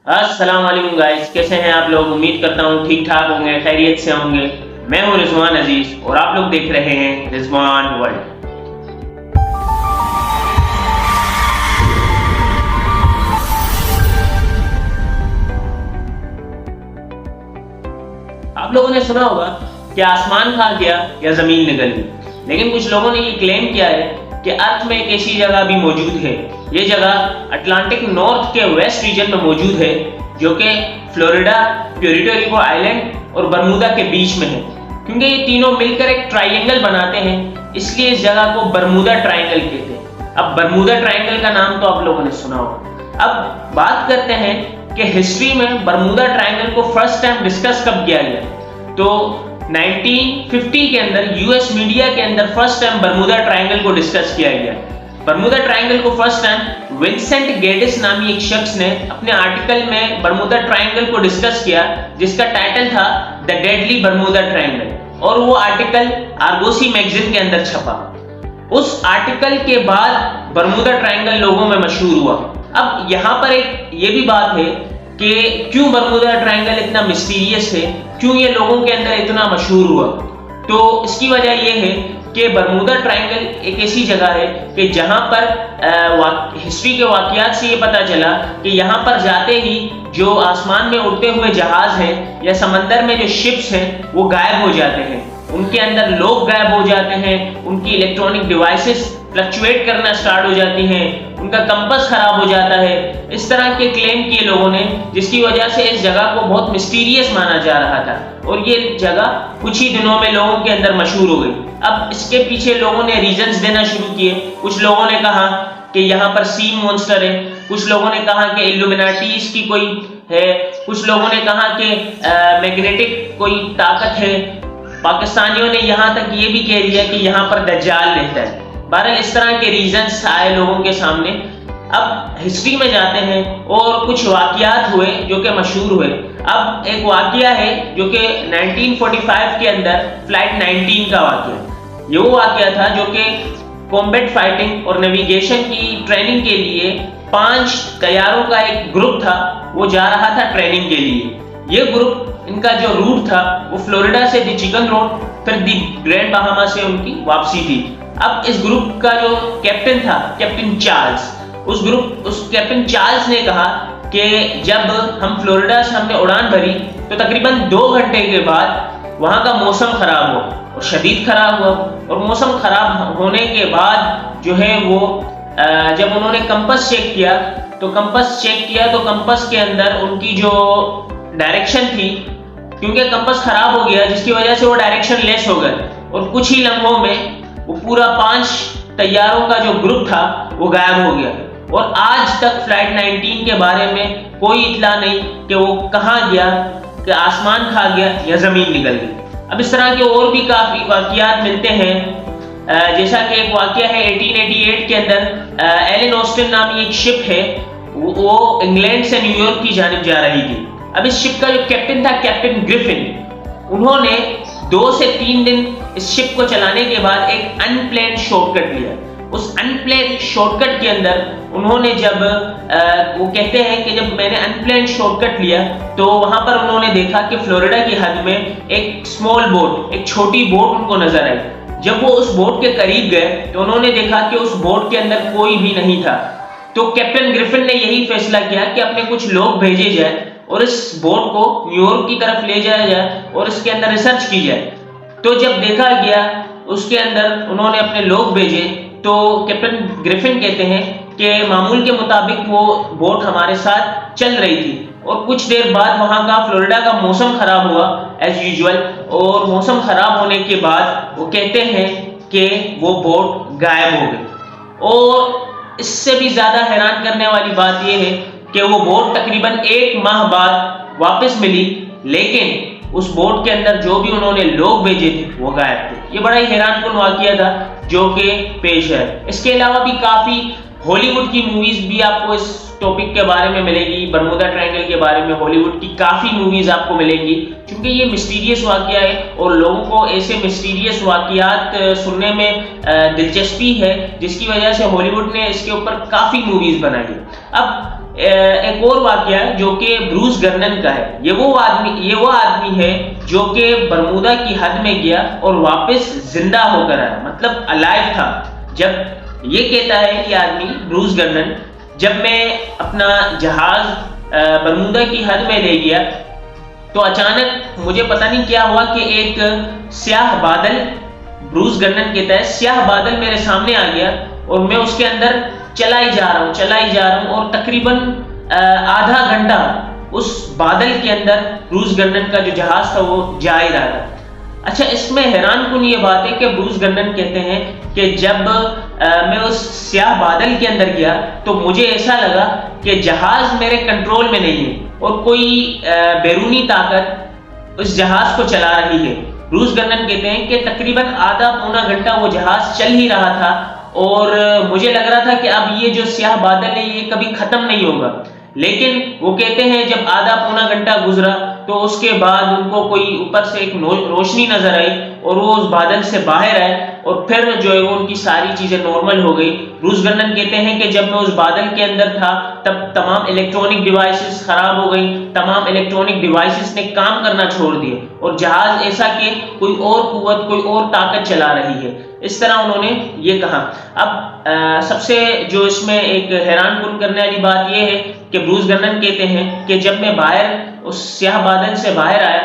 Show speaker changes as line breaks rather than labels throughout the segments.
अस्सलाम वालेकुम गाइस, कैसे हैं आप लोग। उम्मीद करता हूँ ठीक ठाक होंगे, खैरियत से होंगे। मैं हूँ रिजवान अजीज और आप लोग देख रहे हैं रिजवान वर्ल्ड। आप लोगों ने सुना होगा कि आसमान खा गया या जमीन निगल गई, लेकिन कुछ लोगों ने ये क्लेम किया है कि अर्थ में एक ऐसी जगह भी मौजूद है। ये जगह अटलांटिक नॉर्थ के वेस्ट रीजन में मौजूद है, जो कि फ्लोरिडा, प्यूर्टो रिको आइलैंड और बरमूदा के बीच में है। क्योंकि ये तीनों मिलकर एक ट्राइंगल बनाते हैं, इसलिए इस जगह को बरमूदा ट्राइंगल कहते हैं। अब बरमूदा ट्राइंगल का नाम तो आप लोगों ने सुना होगा। अब बात करते हैं कि हिस्ट्री में बरमूदा ट्राइंगल को फर्स्ट टाइम डिस्कस कब किया गया। तो 1950 के अंदर यूएस मीडिया के अंदर फर्स्ट टाइम बरमूदा ट्राइंगल को डिस्कस किया गया। बरमूदा ट्राइंगल को फर्स्ट टाइम विंसेंट गेडिस नामी एक शख्स ने अपने आर्टिकल में बरमूदा ट्राइंगल को डिस्कस किया, जिसका टाइटल था द डेडली बरमूदा ट्राइंगल, और वो आर्टिकल आर्गोसी मैगजीन के अंदर छपा। उस आर्टिकल के बाद बरमूदा ट्राइंगल लोगों में मशहूर हुआ। अब यहाँ पर एक ये भी बात है कि क्यों बरमूदा ट्राइंगल इतना मिस्टीरियस है, क्यों ये लोगों के अंदर इतना मशहूर हुआ। तो इसकी वजह ये है कि बरमूदा ट्राइंगल एक ऐसी जगह है कि जहां पर हिस्ट्री के वाकयात से ये पता चला कि यहां पर जाते ही जो आसमान में उड़ते हुए जहाज हैं या समंदर में जो शिप्स हैं वो गायब हो जाते हैं, उनके अंदर लोग गायब हो जाते हैं, उनकी इलेक्ट्रॉनिक डिवाइसेस फ्लक्चुएट करना स्टार्ट हो जाती हैं, उनका कंपास खराब हो जाता है। इस तरह के क्लेम किए लोगों ने, जिसकी वजह से इस जगह को बहुत मिस्टीरियस माना जा रहा था और ये जगह कुछ ही दिनों में लोगों के अंदर मशहूर हो गई। अब इसके पीछे लोगों ने रीजंस देना शुरू किए। कुछ लोगों ने कहा कि यहाँ पर सी मॉन्स्टर है, कुछ लोगों ने कहा कि इल्यूमिनाटीज की कोई है, कुछ लोगों ने कहा कि मैग्नेटिक कोई ताकत है। पाकिस्तानियों ने यहाँ तक ये भी कह दिया कि यहाँ पर दज्जाल रहता है। बहरहाल इस तरह के रीजंस आए लोगों के सामने। अब हिस्ट्री में जाते हैं और कुछ वाकयात हुए जो कि मशहूर हुए। अब एक वाकया है जो कि 1945 के अंदर फ्लाइट 19 का वाकया। ये वो वाकया था जो कि कॉम्बैट फाइटिंग और नेविगेशन की ट्रेनिंग के लिए 5 तैयारों का एक ग्रुप था, वो जा रहा था ट्रेनिंग के लिए। ये ग्रुप, इनका जो रूट था वो फ्लोरिडा से दी चिकन रोड, फिर दी ग्रैंड बहामा से उनकी वापसी थी। अब इस ग्रुप का जो कैप्टन था, कैप्टन चार्ल्स, उस कैप्टन चार्ल्स ने कहा कि जब हम फ्लोरिडा से हमने उड़ान भरी तो तकरीबन 2 घंटे के बाद वहां का मौसम खराब हुआ और शदीद खराब हुआ। और मौसम खराब होने के बाद जो है वो जब उन्होंने कंपास चेक किया तो कंपास के अंदर उनकी जो डायरेक्शन थी, क्योंकि कंपास खराब हो गया जिसकी वजह से वो डायरेक्शन लेस हो गए और कुछ ही लम्हों में वो पूरा 5 तैयारों का जो ग्रुप था वो गायब हो गया। और आज तक फ्लाइट 19 के बारे में कोई इत्तला नहीं कि वो कहाँ गया, कि आसमान खा गया या जमीन निकल गई। अब इस तरह के और भी काफी वाकयात मिलते हैं। जैसा कि एक वाकया है 1888 के अंदर एलन ऑस्टिन नामी एक शिप है, वो इंग्लैंड से न्यूयॉर्क की जानिब जा रही थी। अब इस शिप का जो कैप्टन था, कैप्टन ग्रिफिन, उन्होंने 2 से 3 दिन इस शिप को चलाने के बाद एक अनप्लान्ड शॉर्टकट लिया। उस अनप्लान्ड शॉर्टकट के अंदर उन्होंने जब वो कहते हैं कि जब मैंने अनप्लान्ड शॉर्टकट लिया तो वहां पर उन्होंने देखा कि फ्लोरिडा की हद में एक स्मॉल बोट, एक छोटी बोट उनको नजर आई। जब वो उस बोट के करीब गए तो उन्होंने देखा कि उस बोट के अंदर कोई भी नहीं था। तो कैप्टन ग्रिफिन ने यही फैसला किया कि अपने कुछ लोग भेजे जाए और इस बोट को न्यूयॉर्क की तरफ ले जाया जाए और इसके अंदर रिसर्च की जाए। तो जब देखा गया उसके अंदर उन्होंने अपने लोग भेजे तो कैप्टन ग्रिफिन कहते हैं कि मामूल के मुताबिक वो बोट हमारे साथ चल रही थी और कुछ देर बाद वहां का फ्लोरिडा का मौसम खराब हुआ एज यूजुअल, और मौसम खराब होने के बाद वो कहते हैं कि वो बोट गायब हो गई। और इससे भी ज्यादा हैरान करने वाली बात यह है कि वो बोट तकरीबन 1 माह बाद वापस मिली, लेकिन उस बोट के अंदर जो भी उन्होंने लोग भेजे थे वो गायब थे। ये बड़ा ही हैरानकुन वाकया था जो कि पेश है। इसके अलावा भी काफी हॉलीवुड की मूवीज भी आपको इस टॉपिक के बारे में मिलेगी। बरमूदा ट्रायंगल के बारे में हॉलीवुड की काफी मूवीज आपको मिलेंगी, क्योंकि ये मिस्टीरियस वाकया है और लोगों को ऐसे मिस्टीरियस वाकयात सुनने में दिलचस्पी है, जिसकी वजह से हॉलीवुड ने इसके ऊपर काफी मूवीज बनाई है। अब एक और वाकया जो कि ब्रूस गर्नन का है। ये वो आदमी है जो कि बरमूदा की हद में गया और वापस जिंदा होकर आया, मतलब अलाइव था। जब ये कहता है ये आदमी ब्रूस गर्नन, जब मैं अपना जहाज बरमूदा की हद में ले गया तो अचानक मुझे पता नहीं क्या हुआ कि एक स्याह बादल, ब्रूस गर्नन कहता है, स्याह बादल मेरे सामने आ गया और मैं उसके अंदर चला ही जा रहा हूं और तकरीबन आधा घंटा उस बादल के अंदर ब्रूस गर्नन का जो जहाज था वो जा ही रहा था। अच्छा, इसमें हैरानकुन ये बात है कि ब्रूस गर्नन कहते हैं कि जब मैं उस स्याह बादल के अंदर गया तो मुझे ऐसा लगा कि जहाज मेरे कंट्रोल में नहीं है और कोई बैरूनी ताकत उस जहाज को चला रही है। ब्रूस गर्नन कहते हैं कि तकरीबन आधा पौना घंटा वो जहाज चल ही रहा था और मुझे लग रहा था कि अब ये जो स्याह बादल है ये कभी खत्म नहीं होगा। लेकिन वो कहते हैं जब आधा पौना घंटा गुजरा तो उसके बाद उनको कोई ऊपर से एक रोशनी नजर आई और वो उस बादल से बाहर आए और फिर जो है वो उनकी सारी चीजें नॉर्मल हो गई। ब्रूस गर्नन कहते हैं कि जब मैं उस बादल के अंदर था तब तमाम इलेक्ट्रॉनिक डिवाइसेस खराब हो गई, तमाम इलेक्ट्रॉनिक डिवाइसेस ने काम करना छोड़ दिए और जहाज ऐसा कि कोई और कुव्वत, कोई और ताकत चला रही है। इस तरह उन्होंने ये कहा। अब सबसे जो इसमें एक हैरानकुन करने वाली बात यह है कि ब्रूस गर्नन कहते हैं कि जब मैं बाहर उस स्याह बादल से बाहर आया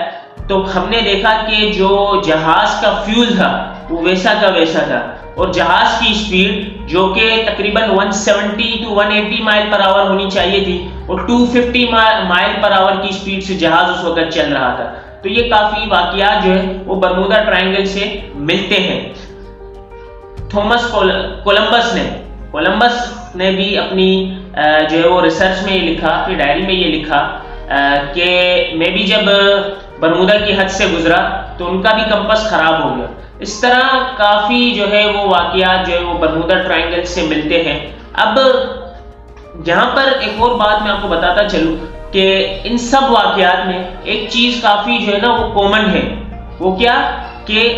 तो हमने देखा कि जो जहाज का फ्यूल था वो वैसा का वैसा था और जहाज की स्पीड जो कि तकरीबन 170 to 180 माइल पर आवर होनी चाहिए थी और 250 माइल पर आवर की स्पीड से जहाज उस वक्त चल रहा था। तो ये काफी वाकयात जो है वो बरमूदा ट्रायंगल से मिलते हैं। थॉमस कोलंबस ने भी अपनी जो है वो रिसर्च में ये लिखा, अपनी डायरी में ये लिखा कि मैं भी जब बरमूदा की हद से गुजरा तो उनका भी कंपास खराब हो गया। इस तरह काफी जो है वो वाकयात जो है वो बरमूदा ट्रायंगल से मिलते हैं। अब यहाँ पर एक और बात मैं आपको बताता चलूं कि इन सब वाकयात में एक चीज काफी जो है ना वो कॉमन है। वो क्या कि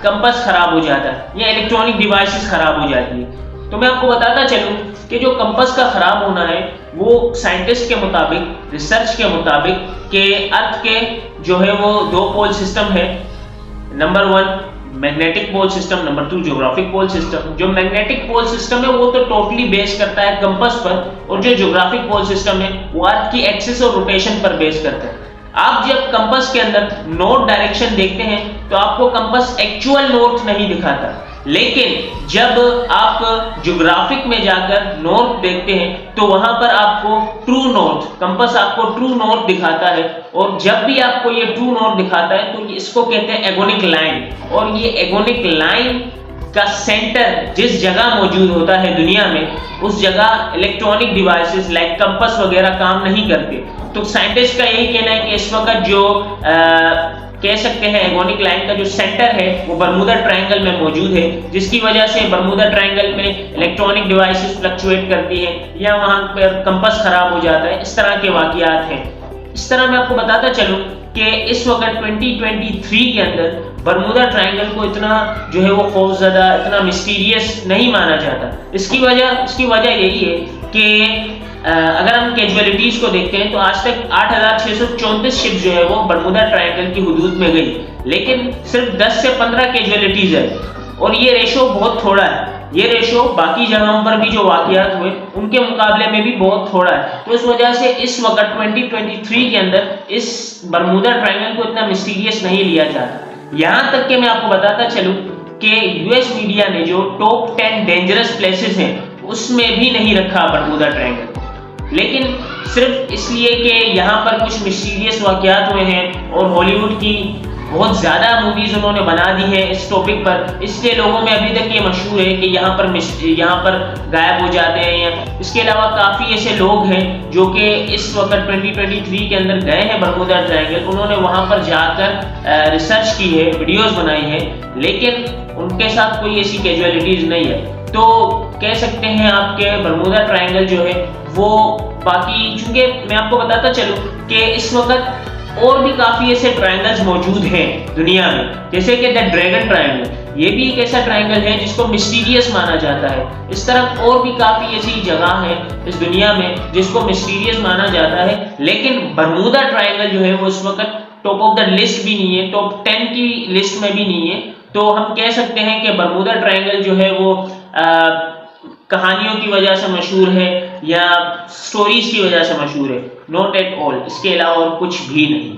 कंपास खराब हो जाता है या इलेक्ट्रॉनिक डिवाइसेस खराब हो जाती है। तो मैं आपको बताता चलूं कि जो कंपास का खराब होना है वो साइंटिस्ट के मुताबिक, रिसर्च के मुताबिक कि अर्थ के जो है वो दो पोल सिस्टम है। Number 1 magnetic pole system, number 2 geographic pole system. जो मैग्नेटिक पोल सिस्टम है वो तो टोटली बेस करता है कंपास पर और जो ज्योग्राफिक पोल सिस्टम है वो अर्थ की एक्सिस और रोटेशन पर बेस करता है। आप जब कंपास के अंदर नॉर्थ डायरेक्शन देखते हैं तो आपको कंपास एक्चुअल नॉर्थ नहीं दिखाता, लेकिन जब आप ज्योग्राफिक में जाकर नॉर्थ देखते हैं तो वहां पर आपको ट्रू नॉर्थ, कंपास आपको ट्रू नॉर्थ दिखाता है। और जब भी आपको ये ट्रू नॉर्थ दिखाता है तो इसको कहते हैं एगोनिक लाइन। और ये एगोनिक लाइन का सेंटर जिस जगह मौजूद होता है दुनिया में, उस जगह इलेक्ट्रॉनिक डिवाइसेस लाइक कंपास वगैरह काम नहीं करते। तो साइंटिस्ट का यही कहना है कि इस वक्त जो कह सकते हैं एगोनिक लाइन का जो सेंटर है वो बरमूदा ट्रायंगल में मौजूद है, जिसकी वजह से बरमूदा ट्रायंगल में इलेक्ट्रॉनिक डिवाइसेस फ्लक्चुएट करती है या वहां पर कंपास खराब हो जाता है। इस तरह के वाकयात हैं। इस तरह मैं आपको बताता चलूं कि इस वक्त 2023 के अंदर बरमूदा ट्रायंगल को इतना जो है वो खौफजदा, इतना मिस्टीरियस नहीं माना जाता। इसकी वजह यही है कि अगर हम कैजुअलिटीज को देखते हैं तो आज तक 8634 शिप जो है वो बरमूदा ट्रायंगल की हुदूद में गई, लेकिन सिर्फ 10 से 15 कैजुअलिटीज है और ये रेशो बहुत थोड़ा है। ये रेशो बाकी जगहों पर भी जो वाकयात हुए उनके मुकाबले में भी बहुत थोड़ा है। तो इस वजह से इस वक्त 2023 के अंदर इस बरमूदा ट्रायंगल को इतना मिस्टीरियस नहीं लिया जाता। यहाँ तक कि मैं आपको बताता चलूं कि यूएस मीडिया ने जो टॉप 10 डेंजरस प्लेसेस हैं उसमें भी नहीं रखा बरमूदा ट्रायंगल, लेकिन सिर्फ इसलिए कि यहाँ पर कुछ मिस्टीरियस वाकयात हुए हैं और हॉलीवुड की बहुत ज़्यादा मूवीज़ उन्होंने बना दी है इस टॉपिक पर, इसलिए लोगों में अभी तक ये मशहूर है कि यहाँ पर गायब हो जाते हैं। या इसके अलावा काफ़ी ऐसे लोग हैं जो कि इस वक्त 2023 के अंदर गए हैं बरमूदा ट्रायंगल, उन्होंने वहाँ पर जाकर रिसर्च की है, वीडियोज़ बनाई है, लेकिन उनके साथ कोई ऐसी कैजुअलिटीज़ नहीं है। तो कह सकते हैं आपके बरमूदा ट्रायंगल जो है वो बाकी, चूंकि मैं आपको बताता चलूं कि इस वक्त और भी काफी ऐसे ट्रायंगल्स मौजूद हैं दुनिया में, जैसे कि द ड्रैगन ट्रायंगल। ये भी एक ऐसा ट्रायंगल है जिसको मिस्टीरियस माना जाता है। इस तरह और भी काफी ऐसी जगह है इस दुनिया में जिसको मिस्टीरियस माना जाता है, लेकिन बरमूदा ट्रायंगल जो है वो इस वक्त टॉप ऑफ द लिस्ट भी नहीं है, टॉप 10 की लिस्ट में भी नहीं है। तो हम कह सकते हैं कि बरमूदा ट्रायंगल जो है वो कहानियों की वजह से मशहूर है या स्टोरीज की वजह से मशहूर है, नॉट एट ऑल, इसके अलावा और कुछ भी नहीं।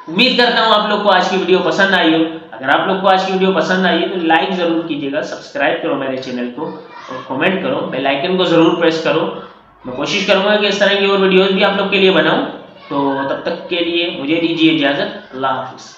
उम्मीद करता हूँ आप लोग को आज की वीडियो पसंद आई हो। अगर आप लोग को आज की वीडियो पसंद आई है तो लाइक जरूर कीजिएगा, सब्सक्राइब करो मेरे चैनल को और कमेंट करो, बेल आइकन को जरूर प्रेस करो। मैं कोशिश करूंगा कि इस तरह की और वीडियोस भी आप लोग के लिए बनाऊं। तो तब तक के लिए मुझे दीजिए इजाजत। अल्लाह हाफिज।